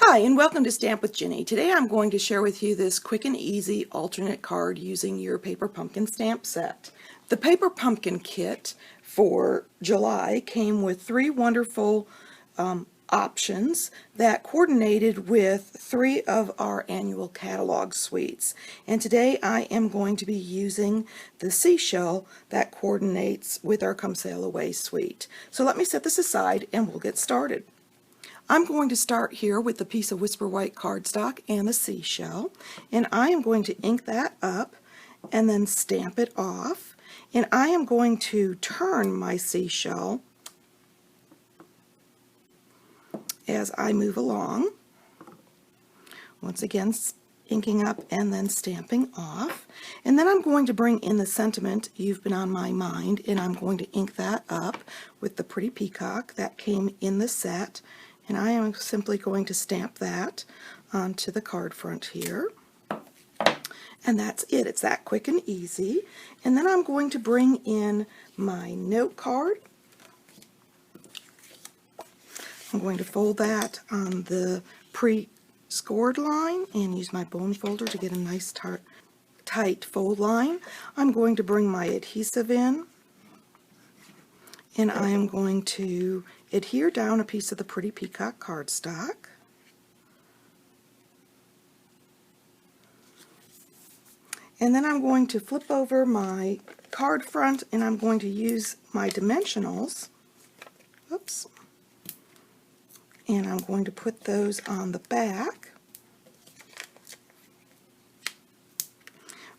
Hi, and welcome to Stamp with Ginny. Today I'm going to share with you this quick and easy alternate card using your paper pumpkin stamp set. The paper pumpkin kit for July came with three wonderful options that coordinated with three of our annual catalog suites. And today I am going to be using the seashell that coordinates with our Come Sail Away suite. So let me set this aside and we'll get started. I'm going to start here with the piece of Whisper White cardstock and the seashell, and I am going to ink that up and then stamp it off, and I am going to turn my seashell as I move along, once again inking up and then stamping off, and then I'm going to bring in the sentiment You've Been on My Mind, and I'm going to ink that up with the pretty peacock that came in the set. And I am simply going to stamp that onto the card front here. And that's it. It's that quick and easy. And then I'm going to bring in my note card. I'm going to fold that on the pre-scored line and use my bone folder to get a nice tight fold line. I'm going to bring my adhesive in, and I am going to adhere down a piece of the pretty peacock cardstock. And then I'm going to flip over my card front and I'm going to use my dimensionals. Oops. And I'm going to put those on the back.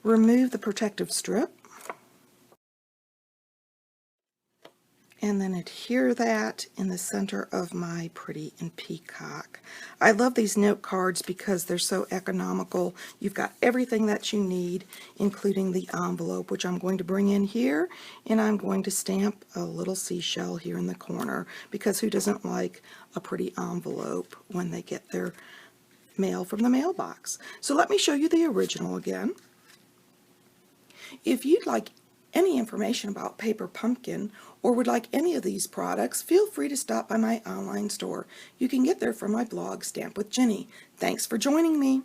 Remove the protective strip. And then adhere that in the center of my pretty and peacock. I love these note cards because they're so economical. You've got everything that you need, including the envelope, which I'm going to bring in here, and I'm going to stamp a little seashell here in the corner, because who doesn't like a pretty envelope when they get their mail from the mailbox? So let me show you the original again. If you'd like any information about Paper Pumpkin or would like any of these products, feel free to stop by my online store. You can get there from my blog, Stamp with Ginny. Thanks for joining me.